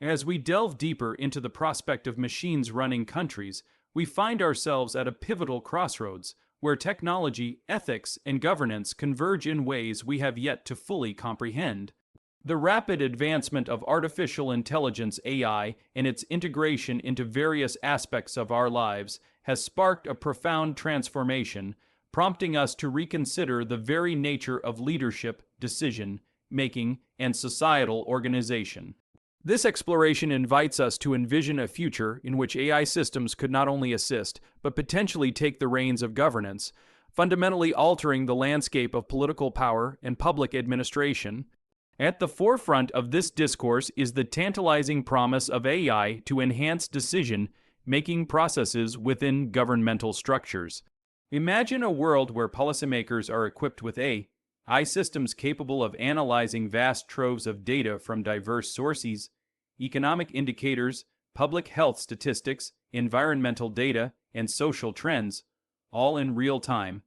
As we delve deeper into the prospect of machines running countries, we find ourselves at a pivotal crossroads where technology, ethics, and governance converge in ways we have yet to fully comprehend. The rapid advancement of artificial intelligence (AI) and its integration into various aspects of our lives has sparked a profound transformation, prompting us to reconsider the very nature of leadership, decision making, and societal organization. This exploration invites us to envision a future in which AI systems could not only assist, but potentially take the reins of governance, fundamentally altering the landscape of political power and public administration. At the forefront of this discourse is the tantalizing promise of AI to enhance decision-making processes within governmental structures. Imagine a world where policymakers are equipped with AI systems capable of analyzing vast troves of data from diverse sources, economic indicators, public health statistics, environmental data, and social trends, all in real time.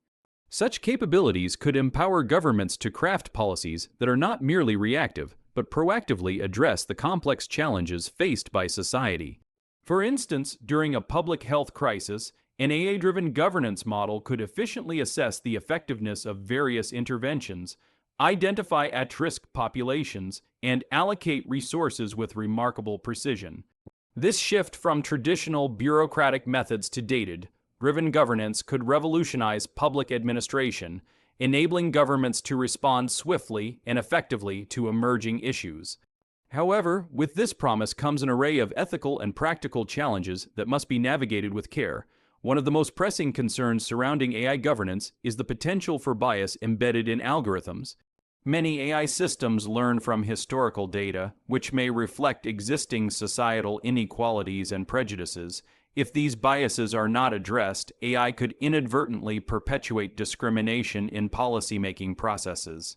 Such capabilities could empower governments to craft policies that are not merely reactive, but proactively address the complex challenges faced by society. For instance, during a public health crisis, an AI-driven governance model could efficiently assess the effectiveness of various interventions, identify at-risk populations, and allocate resources with remarkable precision. This shift from traditional bureaucratic methods to data-driven governance could revolutionize public administration, enabling governments to respond swiftly and effectively to emerging issues. However, with this promise comes an array of ethical and practical challenges that must be navigated with care. One of the most pressing concerns surrounding AI governance is the potential for bias embedded in algorithms. Many AI systems learn from historical data, which may reflect existing societal inequalities and prejudices. If these biases are not addressed, AI could inadvertently perpetuate discrimination in policymaking processes.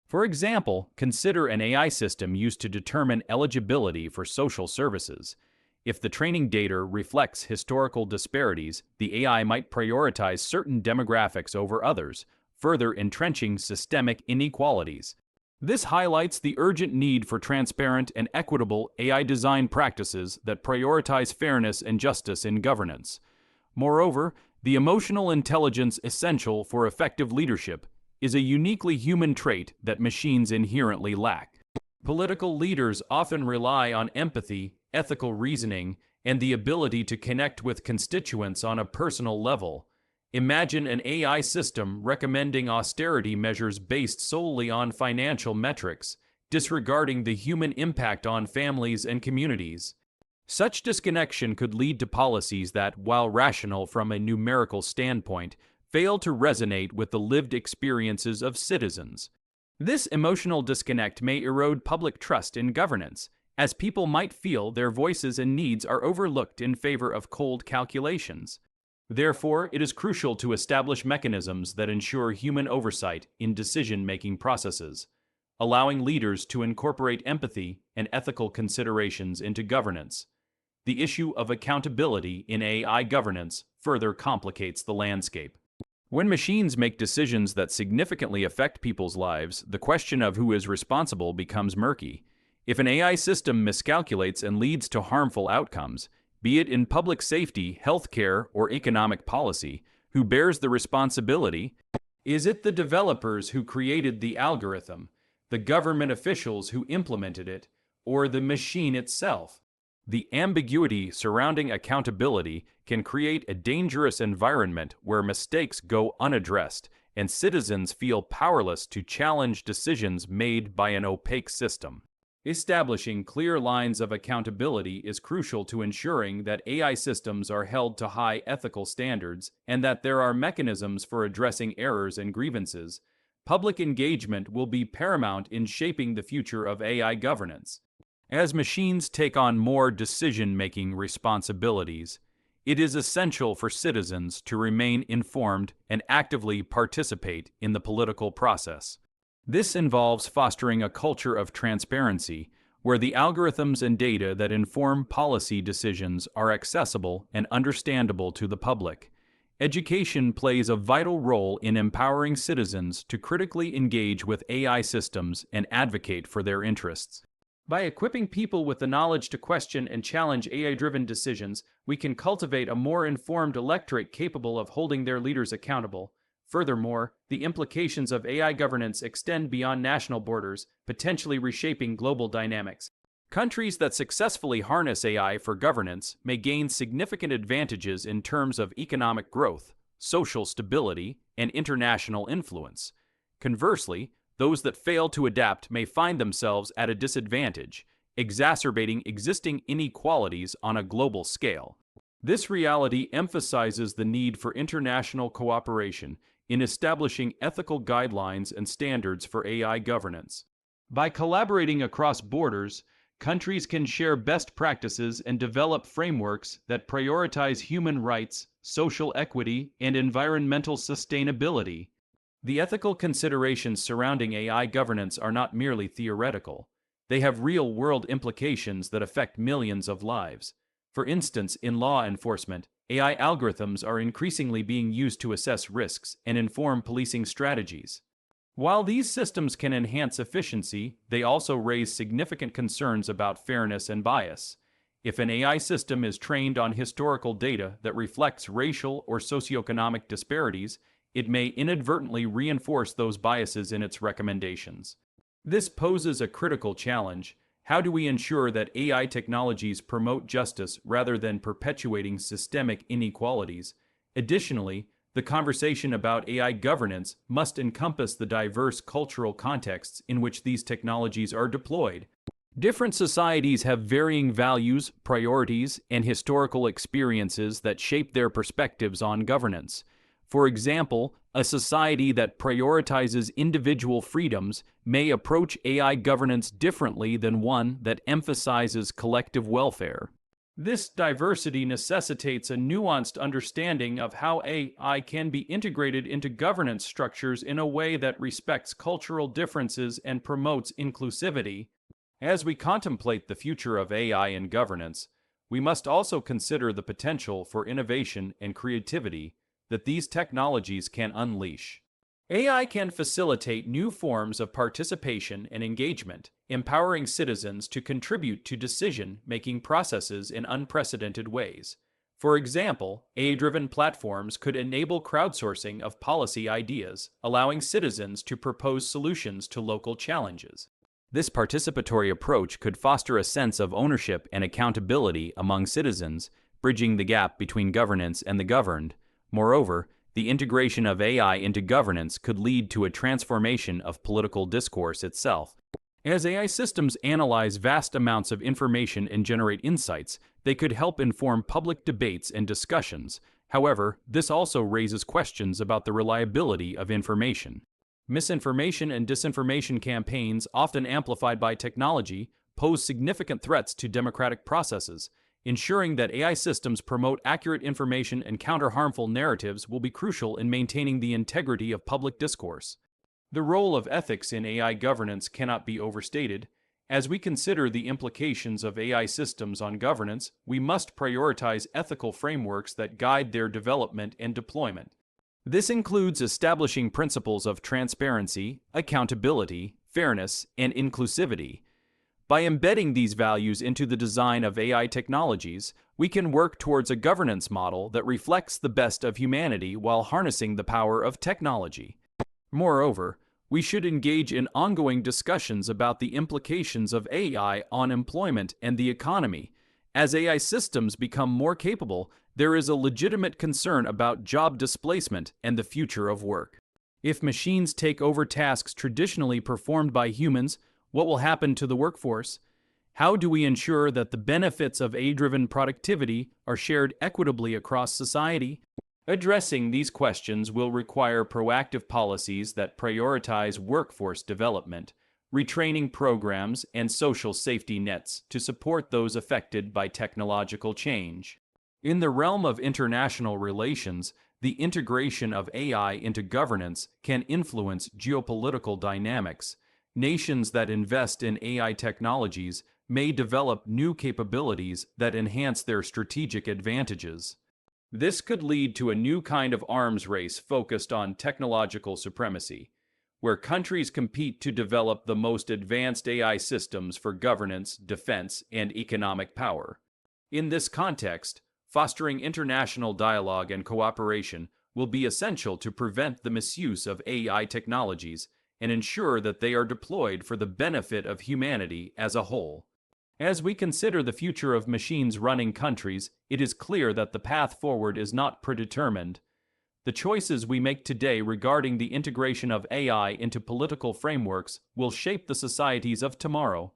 For example, consider an AI system used to determine eligibility for social services. If the training data reflects historical disparities, the AI might prioritize certain demographics over others, further entrenching systemic inequalities. This highlights the urgent need for transparent and equitable AI design practices that prioritize fairness and justice in governance. Moreover, the emotional intelligence essential for effective leadership is a uniquely human trait that machines inherently lack. Political leaders often rely on empathy, ethical reasoning, and the ability to connect with constituents on a personal level. Imagine an AI system recommending austerity measures based solely on financial metrics, disregarding the human impact on families and communities. Such disconnection could lead to policies that, while rational from a numerical standpoint, fail to resonate with the lived experiences of citizens. This emotional disconnect may erode public trust in governance, as people might feel their voices and needs are overlooked in favor of cold calculations. Therefore, it is crucial to establish mechanisms that ensure human oversight in decision-making processes, allowing leaders to incorporate empathy and ethical considerations into governance. The issue of accountability in AI governance further complicates the landscape. When machines make decisions that significantly affect people's lives, the question of who is responsible becomes murky. If an AI system miscalculates and leads to harmful outcomes, be it in public safety, healthcare, or economic policy, who bears the responsibility? Is it the developers who created the algorithm, the government officials who implemented it, or the machine itself? The ambiguity surrounding accountability can create a dangerous environment where mistakes go unaddressed and citizens feel powerless to challenge decisions made by an opaque system. Establishing clear lines of accountability is crucial to ensuring that AI systems are held to high ethical standards and that there are mechanisms for addressing errors and grievances. Public engagement will be paramount in shaping the future of AI governance. As machines take on more decision-making responsibilities, it is essential for citizens to remain informed and actively participate in the political process. This involves fostering a culture of transparency, where the algorithms and data that inform policy decisions are accessible and understandable to the public. Education plays a vital role in empowering citizens to critically engage with AI systems and advocate for their interests. By equipping people with the knowledge to question and challenge AI-driven decisions, we can cultivate a more informed electorate capable of holding their leaders accountable. Furthermore, the implications of AI governance extend beyond national borders, potentially reshaping global dynamics. Countries that successfully harness AI for governance may gain significant advantages in terms of economic growth, social stability, and international influence. Conversely, those that fail to adapt may find themselves at a disadvantage, exacerbating existing inequalities on a global scale. This reality emphasizes the need for international cooperation in establishing ethical guidelines and standards for AI governance. By collaborating across borders, countries can share best practices and develop frameworks that prioritize human rights, social equity, and environmental sustainability. The ethical considerations surrounding AI governance are not merely theoretical. They have real-world implications that affect millions of lives. For instance, in law enforcement, AI algorithms are increasingly being used to assess risks and inform policing strategies. While these systems can enhance efficiency, they also raise significant concerns about fairness and bias. If an AI system is trained on historical data that reflects racial or socioeconomic disparities, it may inadvertently reinforce those biases in its recommendations. This poses a critical challenge. How do we ensure that AI technologies promote justice rather than perpetuating systemic inequalities? Additionally, the conversation about AI governance must encompass the diverse cultural contexts in which these technologies are deployed. Different societies have varying values, priorities, and historical experiences that shape their perspectives on governance. For example, a society that prioritizes individual freedoms may approach AI governance differently than one that emphasizes collective welfare. This diversity necessitates a nuanced understanding of how AI can be integrated into governance structures in a way that respects cultural differences and promotes inclusivity. As we contemplate the future of AI in governance, we must also consider the potential for innovation and creativity that these technologies can unleash. AI can facilitate new forms of participation and engagement, empowering citizens to contribute to decision-making processes in unprecedented ways. For example, AI-driven platforms could enable crowdsourcing of policy ideas, allowing citizens to propose solutions to local challenges. This participatory approach could foster a sense of ownership and accountability among citizens, bridging the gap between governance and the governed. Moreover, the integration of AI into governance could lead to a transformation of political discourse itself. As AI systems analyze vast amounts of information and generate insights, they could help inform public debates and discussions. However, this also raises questions about the reliability of information. Misinformation and disinformation campaigns, often amplified by technology, pose significant threats to democratic processes. Ensuring that AI systems promote accurate information and counter harmful narratives will be crucial in maintaining the integrity of public discourse. The role of ethics in AI governance cannot be overstated. As we consider the implications of AI systems on governance, we must prioritize ethical frameworks that guide their development and deployment. This includes establishing principles of transparency, accountability, fairness, and inclusivity. By embedding these values into the design of AI technologies, we can work towards a governance model that reflects the best of humanity while harnessing the power of technology. Moreover, we should engage in ongoing discussions about the implications of AI on employment and the economy. As AI systems become more capable, there is a legitimate concern about job displacement and the future of work. If machines take over tasks traditionally performed by humans, what will happen to the workforce? How do we ensure that the benefits of AI-driven productivity are shared equitably across society? Addressing these questions will require proactive policies that prioritize workforce development, retraining programs, and social safety nets to support those affected by technological change. In the realm of international relations, the integration of AI into governance can influence geopolitical dynamics. Nations that invest in AI technologies may develop new capabilities that enhance their strategic advantages. This could lead to a new kind of arms race focused on technological supremacy. where countries compete to develop the most advanced AI systems for governance, defense, and economic power. In this context, fostering international dialogue and cooperation will be essential to prevent the misuse of AI technologies and ensure that they are deployed for the benefit of humanity as a whole. As we consider the future of machines running countries, it is clear that the path forward is not predetermined. The choices we make today regarding the integration of AI into political frameworks will shape the societies of tomorrow.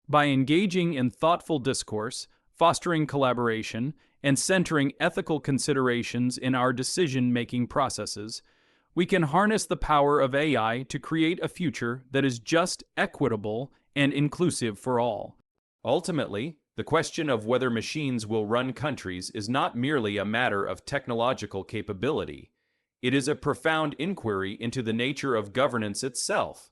By engaging in thoughtful discourse, fostering collaboration, and centering ethical considerations in our decision-making processes, we can harness the power of AI to create a future that is just, equitable, and inclusive for all. Ultimately, the question of whether machines will run countries is not merely a matter of technological capability. It is a profound inquiry into the nature of governance itself.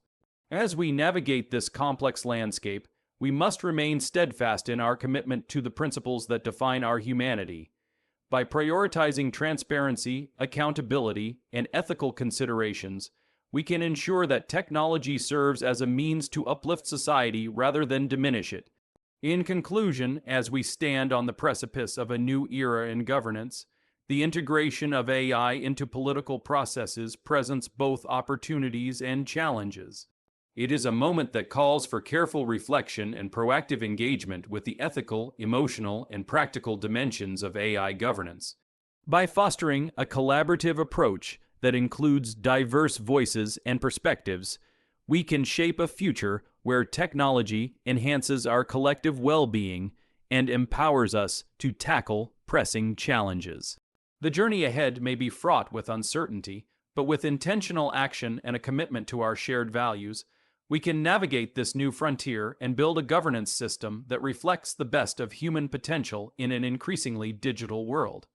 As we navigate this complex landscape, we must remain steadfast in our commitment to the principles that define our humanity. By prioritizing transparency, accountability, and ethical considerations, we can ensure that technology serves as a means to uplift society rather than diminish it. In conclusion, as we stand on the precipice of a new era in governance, the integration of AI into political processes presents both opportunities and challenges. It is a moment that calls for careful reflection and proactive engagement with the ethical, emotional, and practical dimensions of AI governance. By fostering a collaborative approach that includes diverse voices and perspectives, we can shape a future where technology enhances our collective well-being and empowers us to tackle pressing challenges. The journey ahead may be fraught with uncertainty, but with intentional action and a commitment to our shared values, we can navigate this new frontier and build a governance system that reflects the best of human potential in an increasingly digital world.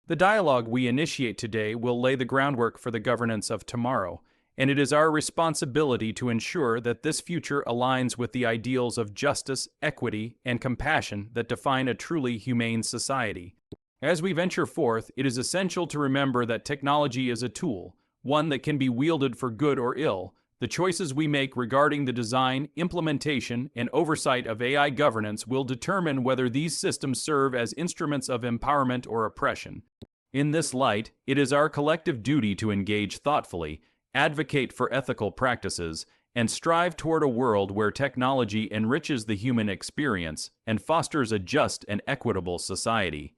The dialogue we initiate today will lay the groundwork for the governance of tomorrow, and it is our responsibility to ensure that this future aligns with the ideals of justice, equity, and compassion that define a truly humane society. As we venture forth, it is essential to remember that technology is a tool, one that can be wielded for good or ill. The choices we make regarding the design, implementation, and oversight of AI governance will determine whether these systems serve as instruments of empowerment or oppression. In this light, it is our collective duty to engage thoughtfully, advocate for ethical practices, and strive toward a world where technology enriches the human experience and fosters a just and equitable society.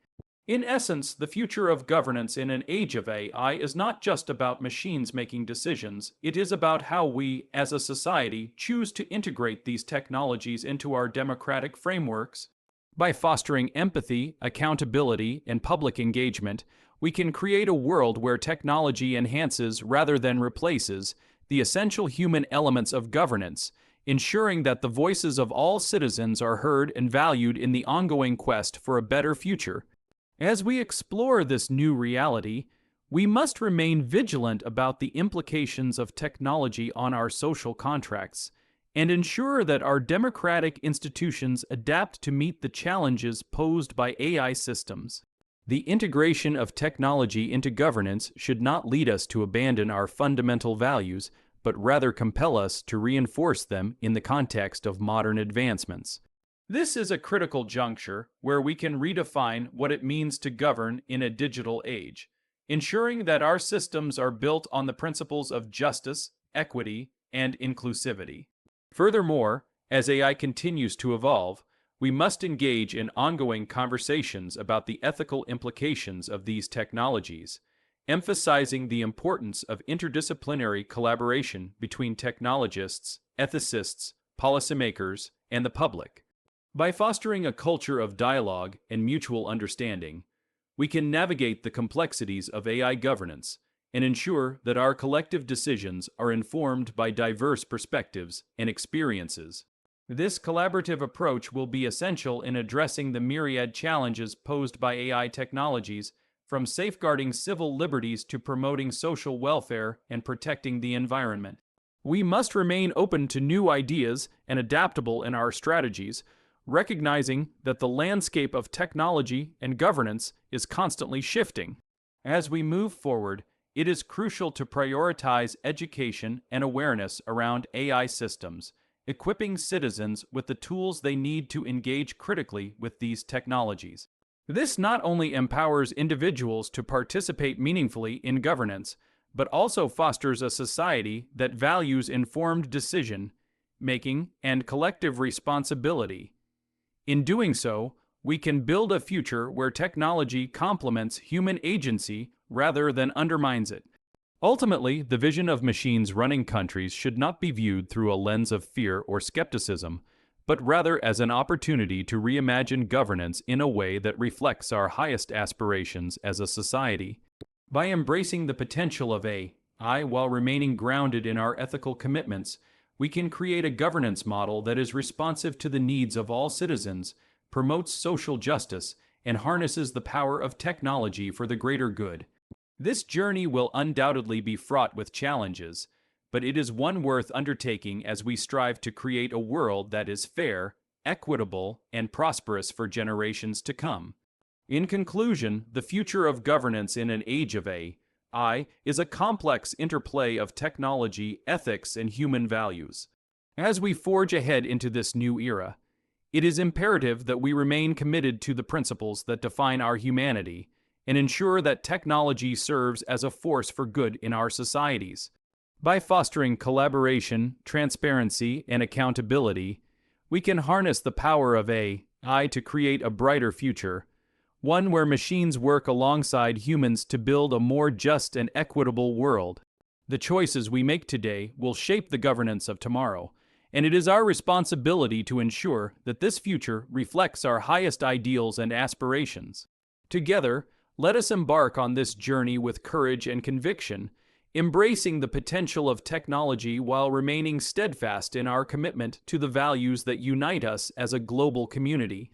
In essence, the future of governance in an age of AI is not just about machines making decisions. It is about how we, as a society, choose to integrate these technologies into our democratic frameworks. By fostering empathy, accountability, and public engagement, we can create a world where technology enhances rather than replaces the essential human elements of governance, ensuring that the voices of all citizens are heard and valued in the ongoing quest for a better future. As we explore this new reality, we must remain vigilant about the implications of technology on our social contracts and ensure that our democratic institutions adapt to meet the challenges posed by AI systems. The integration of technology into governance should not lead us to abandon our fundamental values, but rather compel us to reinforce them in the context of modern advancements. This is a critical juncture where we can redefine what it means to govern in a digital age, ensuring that our systems are built on the principles of justice, equity, and inclusivity. Furthermore, as AI continues to evolve, we must engage in ongoing conversations about the ethical implications of these technologies, emphasizing the importance of interdisciplinary collaboration between technologists, ethicists, policymakers, and the public. By fostering a culture of dialogue and mutual understanding, we can navigate the complexities of AI governance and ensure that our collective decisions are informed by diverse perspectives and experiences. This collaborative approach will be essential in addressing the myriad challenges posed by AI technologies, from safeguarding civil liberties to promoting social welfare and protecting the environment. We must remain open to new ideas and adaptable in our strategies, recognizing that the landscape of technology and governance is constantly shifting. As we move forward, it is crucial to prioritize education and awareness around AI systems, equipping citizens with the tools they need to engage critically with these technologies. This not only empowers individuals to participate meaningfully in governance, but also fosters a society that values informed decision making and collective responsibility. In doing so, we can build a future where technology complements human agency rather than undermines it. Ultimately, the vision of machines running countries should not be viewed through a lens of fear or skepticism, but rather as an opportunity to reimagine governance in a way that reflects our highest aspirations as a society. By embracing the potential of AI while remaining grounded in our ethical commitments, we can create a governance model that is responsive to the needs of all citizens, promotes social justice, and harnesses the power of technology for the greater good. This journey will undoubtedly be fraught with challenges, but it is one worth undertaking as we strive to create a world that is fair, equitable, and prosperous for generations to come. In conclusion, the future of governance in an age of AI is a complex interplay of technology, ethics, and human values. As we forge ahead into this new era, it is imperative that we remain committed to the principles that define our humanity and ensure that technology serves as a force for good in our societies. By fostering collaboration, transparency, and accountability, we can harness the power of AI to create a brighter future, one where machines work alongside humans to build a more just and equitable world. The choices we make today will shape the governance of tomorrow, and it is our responsibility to ensure that this future reflects our highest ideals and aspirations. Together, let us embark on this journey with courage and conviction, embracing the potential of technology while remaining steadfast in our commitment to the values that unite us as a global community.